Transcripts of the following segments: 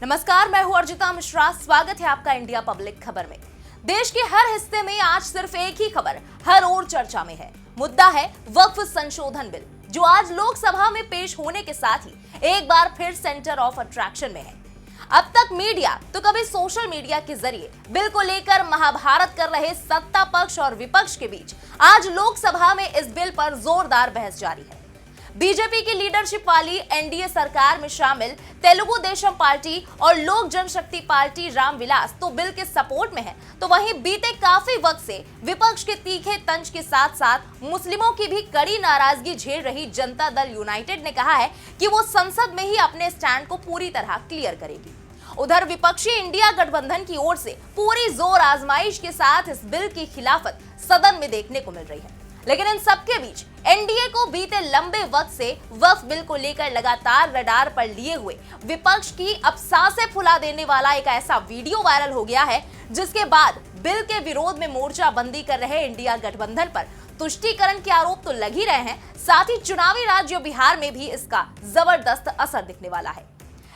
नमस्कार, मैं हूं अर्जिता मिश्रा। स्वागत है आपका इंडिया पब्लिक खबर में। देश के हर हिस्से में आज सिर्फ एक ही खबर हर ओर चर्चा में है। मुद्दा है वक्फ संशोधन बिल, जो आज लोकसभा में पेश होने के साथ ही एक बार फिर सेंटर ऑफ अट्रैक्शन में है। अब तक मीडिया तो कभी सोशल मीडिया के जरिए बिल को लेकर महाभारत कर रहे सत्ता पक्ष और विपक्ष के बीच आज लोकसभा में इस बिल पर जोरदार बहस जारी है। बीजेपी की लीडरशिप वाली एनडीए सरकार में शामिल तेलुगु देशम पार्टी और लोक जनशक्ति पार्टी रामविलास तो बिल के सपोर्ट में है, तो वहीं बीते काफी वक्त से विपक्ष के तीखे तंज के साथ साथ मुस्लिमों की भी कड़ी नाराजगी झेल रही जनता दल यूनाइटेड ने कहा है कि वो संसद में ही अपने स्टैंड को पूरी तरह क्लियर करेगी। उधर विपक्षी इंडिया गठबंधन की ओर से पूरी जोर आजमाइश के साथ इस बिल की खिलाफत सदन में देखने को मिल रही है। लेकिन इन सबके बीच एनडीए को बीते लंबे वक्त से वक्फ बिल को लेकर लगातार रडार पर लिए हुए विपक्ष की अब सांसें फुला देने वाला एक ऐसा वीडियो वायरल हो गया है, जिसके बाद बिल के विरोध में मोर्चाबंदी कर रहे इंडिया गठबंधन पर तुष्टीकरण के आरोप तो लग ही रहे हैं, साथ ही चुनावी राज्य बिहार में भी इसका जबरदस्त असर दिखने वाला है।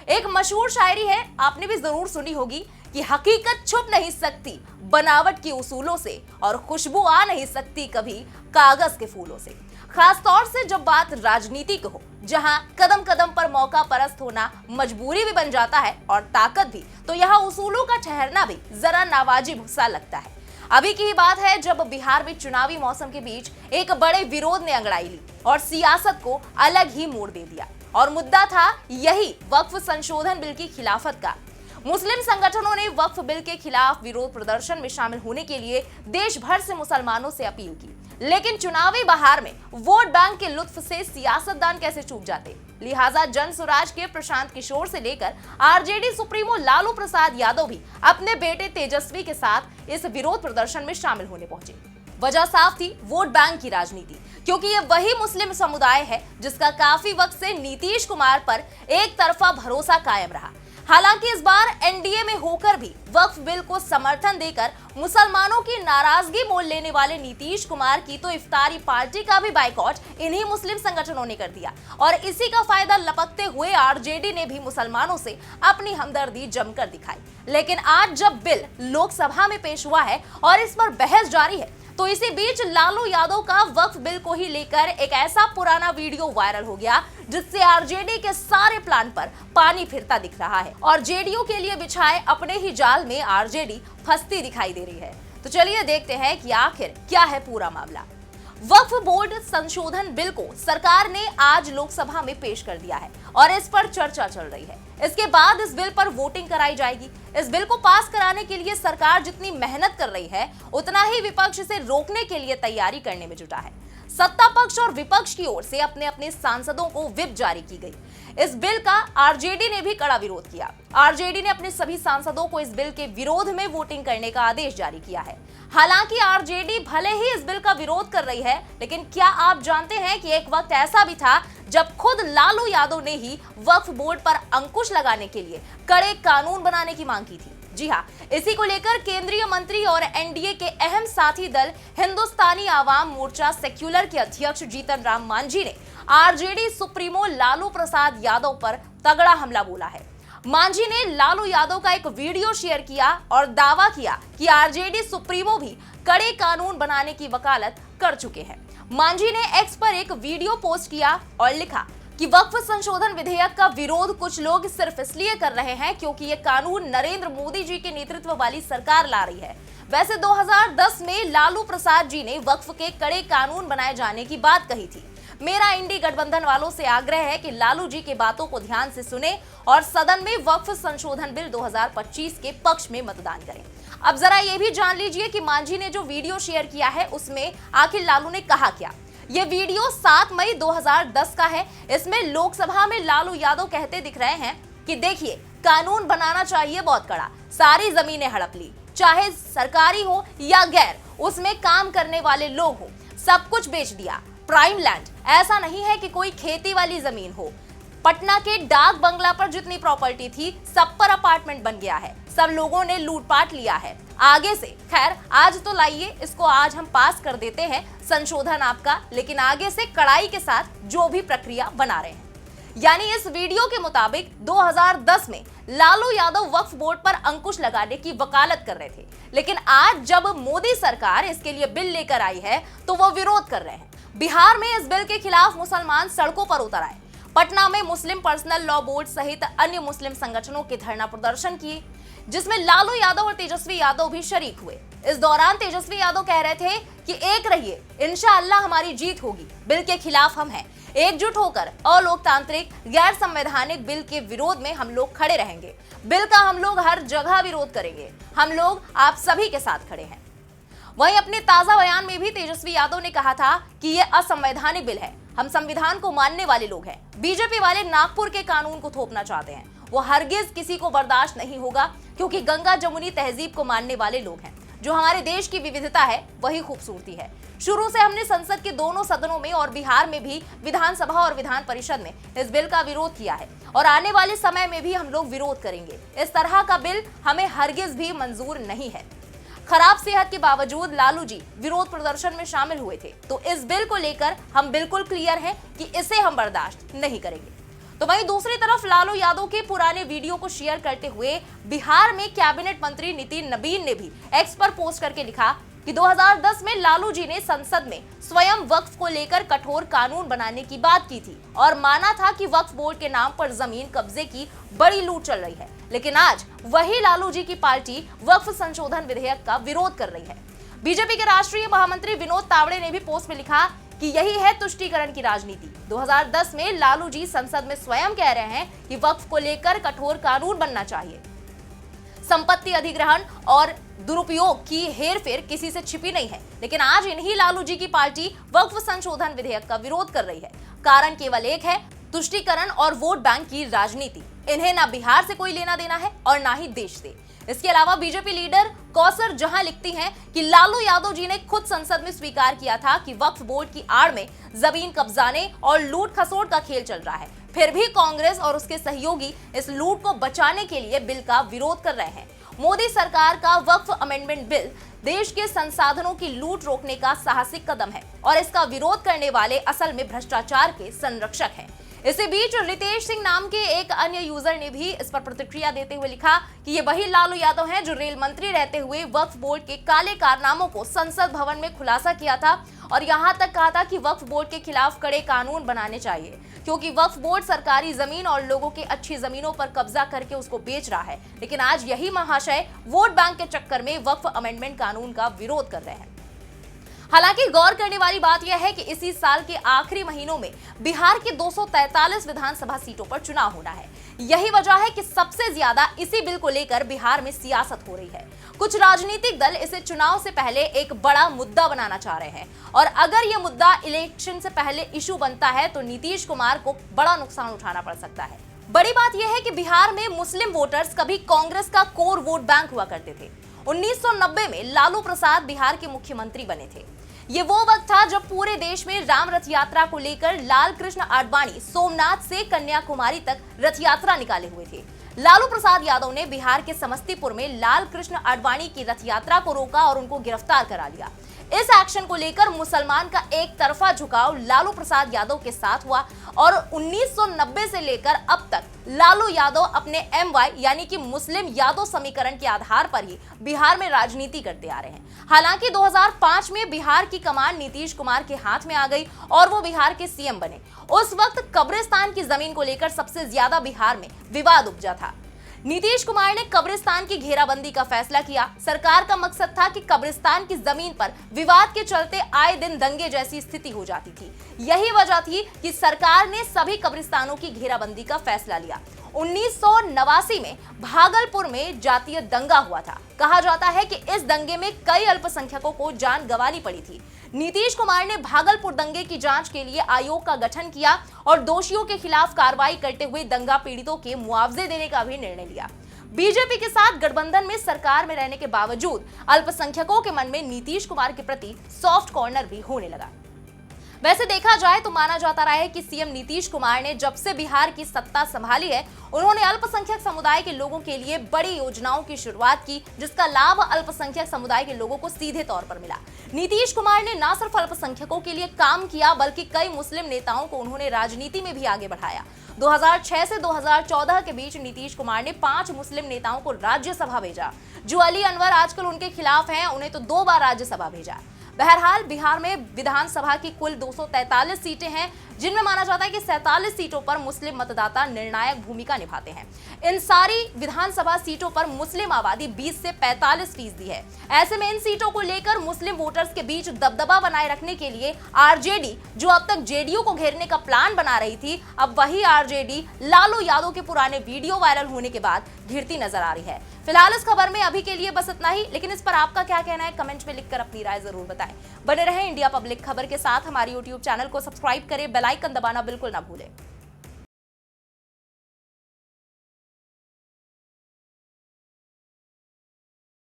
एक मशहूर शायरी है, आपने भी जरूर सुनी होगी कि हकीकत छुप नहीं सकती बनावट की उसूलों से और खुशबू आ नहीं सकती कभी कागज के फूलों से। खास तौर से जब बात राजनीति की हो, जहां कदम कदम पर मौका परस्त होना मजबूरी भी बन जाता है और ताकत भी, तो यहाँ उसूलों का ठहरना भी जरा नावाजिब सा लगता है। अभी की ही बात है जब बिहार में चुनावी मौसम के बीच एक बड़े विरोध ने अंगड़ाई ली और सियासत को अलग ही मोड़ दे दिया, और मुद्दा था यही वक्फ संशोधन बिल की खिलाफत का। मुस्लिम संगठनों ने वक्फ बिल के खिलाफ विरोध प्रदर्शन में शामिल होने के लिए देश भर से मुसलमानों से अपील की, लेकिन चुनावी बहार में वोट बैंक के लुत्फ से सियासतदान कैसे चूक जाते। लिहाजा जन स्वराज के प्रशांत किशोर से लेकर आरजेडी सुप्रीमो लालू प्रसाद यादव भी अपने बेटे तेजस्वी के साथ इस विरोध प्रदर्शन में शामिल होने पहुंचे। वजह साफ थी, वोट बैंक की राजनीति, क्योंकि ये वही मुस्लिम समुदाय है जिसका काफी वक्त से नीतीश कुमार पर एक तरफा भरोसा कायम रहा। हालांकि इस बार एनडीए में होकर भी वक्फ बिल को समर्थन देकर मुसलमानों की नाराजगी मोल लेने वाले नीतीश कुमार की तो इफ्तारी पार्टी का भी बाइकॉट इन्हीं मुस्लिम संगठनों ने कर दिया, और इसी का फायदा लपकते हुए आरजेडी ने भी मुसलमानों से अपनी हमदर्दी जमकर दिखाई। लेकिन आज जब बिल लोकसभा में पेश हुआ है और इस पर बहस जारी है, तो इसी बीच लालू यादव का वक्फ बिल को ही लेकर एक ऐसा पुराना वीडियो वायरल हो गया, जिससे आरजेडी के सारे प्लान पर पानी फिरता दिख रहा है और जेडीयू के लिए बिछाए अपने ही जाल में आरजेडी फंसती दिखाई दे रही है। तो चलिए देखते हैं कि आखिर क्या है पूरा मामला। वक्फ बोर्ड संशोधन बिल को सरकार ने आज लोकसभा में पेश कर दिया है और इस पर चर्चा चल रही है। इसके बाद इस बिल पर वोटिंग कराई जाएगी। इस बिल को पास कराने के लिए सरकार जितनी मेहनत कर रही है, उतना ही विपक्ष इसे रोकने के लिए तैयारी करने में जुटा है। सत्ता पक्ष और विपक्ष की ओर से अपने अपने सांसदों को व्हिप जारी की गई। इस बिल का आरजेडी ने भी कड़ा विरोध किया। आरजेडी ने अपने सभी सांसदों को इस बिल के विरोध में वोटिंग करने का आदेश जारी किया है। हालांकि आरजेडी भले ही इस बिल का विरोध कर रही है, लेकिन क्या आप जानते हैं कि एक वक्त ऐसा भी था जब खुद लालू यादव ने ही वक्फ बोर्ड पर अंकुश लगाने के लिए कड़े कानून बनाने की मांग की थी। जी हाँ, इसी को लेकर केंद्रीय मंत्री और एनडीए के अहम साथी दल हिंदुस्तानी आवाम मोर्चा सेक्युलर के अध्यक्ष जीतन राम मांझी ने आरजेडी सुप्रीमो लालू प्रसाद यादव पर तगड़ा हमला बोला है। मांझी ने लालू यादव का एक वीडियो शेयर किया और दावा किया कि आरजेडी सुप्रीमो भी कड़े कानून बनाने की वकालत कर चुके हैं। मांझी ने एक्स पर एक वीडियो पोस्ट किया और लिखा कि वक्फ संशोधन विधेयक का विरोध कुछ लोग सिर्फ इसलिए कर रहे हैं क्योंकि ये कानून नरेंद्र मोदी जी के नेतृत्व वाली सरकार ला रही है। वैसे 2010 में लालू प्रसाद जी ने वक्फ के कड़े कानून बनाए जाने की बात कही थी। मेरा इंडी गठबंधन वालों से आग्रह है कि लालू जी की बातों को ध्यान से सुने और सदन में वक्फ संशोधन बिल 2025 के पक्ष में मतदान करें। अब जरा ये भी जान लीजिए कि मांझी ने जो वीडियो शेयर किया है उसमें आखिर लालू ने कहा क्या। ये वीडियो 7 मई 2010 का है। इसमें लोकसभा में लालू यादव कहते दिख रहे हैं कि देखिए, कानून बनाना चाहिए बहुत कड़ा, सारी जमीनें हड़प ली, चाहे सरकारी हो या गैर, उसमें काम करने वाले लोग हो, सब कुछ बेच दिया। प्राइम लैंड, ऐसा नहीं है कि कोई खेती वाली जमीन हो। पटना के डाक बंगला पर जितनी प्रॉपर्टी थी सब पर अपार्टमेंट बन गया है, सब लोगों ने लूटपाट लिया है। आगे से, खैर आज तो लाइए, इसको आज हम पास कर देते हैं संशोधन आपका, लेकिन आगे से कड़ाई के साथ जो भी प्रक्रिया बना रहे हैं। यानी इस वीडियो के मुताबिक 2010 में लालू यादव वक्फ बोर्ड पर अंकुश लगाने की वकालत कर रहे थे, लेकिन आज जब मोदी सरकार इसके लिए बिल लेकर आई है तो वो विरोध कर रहे हैं। बिहार में इस बिल के खिलाफ मुसलमान सड़कों पर उतर आए। पटना में मुस्लिम पर्सनल लॉ बोर्ड सहित अन्य मुस्लिम संगठनों के धरना प्रदर्शन किए, जिसमें लालू यादव और तेजस्वी यादव भी शरीक हुए। इस दौरान तेजस्वी यादव कह रहे थे कि एक रहिए, इंशाअल्लाह हमारी जीत होगी, बिल के खिलाफ हम हैं, एकजुट होकर अलोकतांत्रिक गैर संवैधानिक बिल के विरोध में हम लोग खड़े रहेंगे, बिल का हम लोग हर जगह विरोध करेंगे, हम लोग आप सभी के साथ खड़े हैं। वहीं अपने ताजा बयान में भी तेजस्वी यादव ने कहा था कि यह असंवैधानिक बिल है, हम संविधान को मानने वाले लोग हैं। बीजेपी वाले नागपुर के कानून को थोपना चाहते हैं, वो हरगिज किसी को बर्दाश्त नहीं होगा, क्योंकि गंगा जमुनी तहजीब को मानने वाले लोग हैं। जो हमारे देश की विविधता है वही खूबसूरती है। शुरू से हमने संसद के दोनों सदनों में और बिहार में भी विधानसभा और विधान परिषद में इस बिल का विरोध किया है और आने वाले समय में भी हम लोग विरोध करेंगे। इस तरह का बिल हमें हरगिज भी मंजूर नहीं है। खराब सेहत के बावजूद लालू जी विरोध प्रदर्शन में शामिल हुए थे, तो इस बिल को लेकर हम बिल्कुल क्लियर हैं कि इसे हम बर्दाश्त नहीं करेंगे। तो वहीं दूसरी तरफ लालू यादव के पुराने वीडियो को शेयर करते हुए बिहार में कैबिनेट मंत्री नितिन नबीन ने भी एक्स पर पोस्ट करके लिखा कि 2010 में लालू जी ने संसद में स्वयं वक्फ को लेकर कठोर कानून बनाने की बात की थी और माना था कि वक्फ बोर्ड के नाम पर जमीन कब्जे की बड़ी लूट चल रही है, लेकिन आज वही लालू जी की पार्टी वक्फ संशोधन विधेयक का विरोध कर रही है। बीजेपी के राष्ट्रीय महामंत्री विनोद तावड़े ने भी पोस्ट में लिखा कि यही है तुष्टीकरण की राजनीति। 2010 में लालू जी संसद में स्वयं कह रहे हैं कि वक्फ को लेकर कठोर कानून बनना चाहिए। संपत्ति अधिग्रहण और दुरुपयोग की हेरफेर किसी से छिपी नहीं है, लेकिन आज इन्हीं लालू जी की पार्टी वक्फ संशोधन विधेयक का विरोध कर रही है। कारण केवल एक है, तुष्टीकरण और वोट बैंक की राजनीति। इन्हें ना बिहार से कोई लेना देना है और ना ही देश से। इसके अलावा बीजेपी लीडर कौसर जहां लिखती हैं कि लालू यादव जी ने खुद संसद में स्वीकार किया था कि वक्फ बोर्ड की आड़ में जमीन कब्जाने और लूट खसोट का खेल चल रहा है, फिर भी कांग्रेस और उसके सहयोगी इस लूट को बचाने के लिए बिल का विरोध कर रहे हैं। मोदी सरकार का वक्फ अमेंडमेंट बिल देश के संसाधनों की लूट रोकने का साहसिक कदम है और इसका विरोध करने वाले असल में भ्रष्टाचार के संरक्षक हैं। इसी बीच रितेश सिंह नाम के एक अन्य यूजर ने भी इस पर प्रतिक्रिया देते हुए लिखा कि ये वही लालू यादव हैं जो रेल मंत्री रहते हुए वक्फ बोर्ड के काले कारनामों को संसद भवन में खुलासा किया था और यहां तक कहा था कि वक्फ बोर्ड के खिलाफ कड़े कानून बनाने चाहिए, क्योंकि वक्फ बोर्ड सरकारी जमीन और लोगों की अच्छी जमीनों पर कब्जा करके उसको बेच रहा है। लेकिन आज यही महाशय वोट बैंक के चक्कर में वक्फ अमेंडमेंट कानून का विरोध कर रहे हैं। हालांकि गौर करने वाली बात यह है कि इसी साल के आखिरी महीनों में बिहार के 243 विधानसभा सीटों पर चुनाव होना है। यही वजह है कि सबसे ज्यादा इसी बिल को लेकर बिहार में सियासत हो रही है। कुछ राजनीतिक दल इसे चुनाव से पहले एक बड़ा मुद्दा बनाना चाह रहे हैं और अगर यह मुद्दा इलेक्शन से पहले इशू बनता है तो नीतीश कुमार को बड़ा नुकसान उठाना पड़ सकता है। बड़ी बात यह है कि बिहार में मुस्लिम वोटर्स कभी कांग्रेस का कोर वोट बैंक हुआ करते थे। 1990 में लालू प्रसाद बिहार के मुख्यमंत्री बने थे। ये वो वक्त था जब पूरे देश में राम रथ यात्रा को लेकर लाल कृष्ण आडवाणी सोमनाथ से कन्याकुमारी तक रथ यात्रा निकाले हुए थे। लालू प्रसाद यादव ने बिहार के समस्तीपुर में लाल कृष्ण आडवाणी की रथ यात्रा को रोका और उनको गिरफ्तार करा लिया। इस एक्शन को लेकर मुसलमान का एक तरफा झुकाव लालू प्रसाद यादव के साथ हुआ और 1990 से लेकर अब तक लालू यादव अपने MY यानी कि मुस्लिम यादव समीकरण के आधार पर ही बिहार में राजनीति करते आ रहे हैं। हालांकि 2005 में बिहार की कमान नीतीश कुमार के हाथ में आ गई और वो बिहार के CM बने। उस वक्त कब्रिस्तान की जमीन को लेकर सबसे ज्यादा बिहार में विवाद उपजा था। नीतीश कुमार ने कब्रिस्तान की घेराबंदी का फैसला किया। सरकार का मकसद था कि कब्रिस्तान की जमीन पर विवाद के चलते आए दिन दंगे जैसी स्थिति हो जाती थी। यही वजह थी कि सरकार ने सभी कब्रिस्तानों की घेराबंदी का फैसला लिया। 1989 में भागलपुर में जातीय दंगा हुआ था। कहा जाता है कि इस दंगे में कई अल्पसंख्यकों को जान गंवानी पड़ी थी। नीतीश कुमार ने भागलपुर दंगे की जांच के लिए आयोग का गठन किया और दोषियों के खिलाफ कार्रवाई करते हुए दंगा पीड़ितों के मुआवजे देने का भी निर्णय लिया। बीजेपी के साथ गठबंधन में सरकार में रहने के बावजूद अल्पसंख्यकों के मन में नीतीश कुमार के प्रति सॉफ्ट कॉर्नर भी होने लगा। वैसे देखा जाए तो माना जाता रहा है कि CM नीतीश कुमार ने जब से बिहार की सत्ता संभाली है, उन्होंने अल्पसंख्यक समुदाय के लोगों के लिए बड़ी योजनाओं की शुरुआत की, जिसका लाभ अल्पसंख्यक समुदाय के लोगों को सीधे तौर पर मिला। नीतीश कुमार ने न सिर्फ अल्पसंख्यकों के लिए काम किया, बल्कि कई मुस्लिम नेताओं को उन्होंने राजनीति में भी आगे बढ़ाया। 2006 से 2014 के बीच नीतीश कुमार ने 5 मुस्लिम नेताओं को राज्यसभा भेजा। जो अली अनवर आजकल उनके खिलाफ हैं, उन्हें तो 2 बार राज्यसभा भेजा। बहरहाल बिहार में विधानसभा की कुल 243 सीटें हैं, जिनमें माना जाता है कि 47 सीटों पर मुस्लिम मतदाता निर्णायक भूमिका निभाते हैं। इन सारी विधानसभा सीटों पर मुस्लिम आबादी 20 से 45% है। ऐसे में इन सीटों को लेकर मुस्लिम वोटर्स के बीच दबदबा बनाए रखने के लिए आरजेडी, जो अब तक जेडीयू को घेरने का प्लान बना रही थी, अब वही आरजेडी लालू यादव के पुराने वीडियो वायरल होने के बाद घिरती नजर आ रही है। फिलहाल इस खबर में अभी के लिए बस इतना ही, लेकिन इस पर आपका क्या कहना है कमेंट में लिखकर अपनी राय जरूर बताएं। बने रहें इंडिया पब्लिक खबर के साथ। हमारी यूट्यूब चैनल को सब्सक्राइब करें, बेल आइकन दबाना बिल्कुल ना भूलें।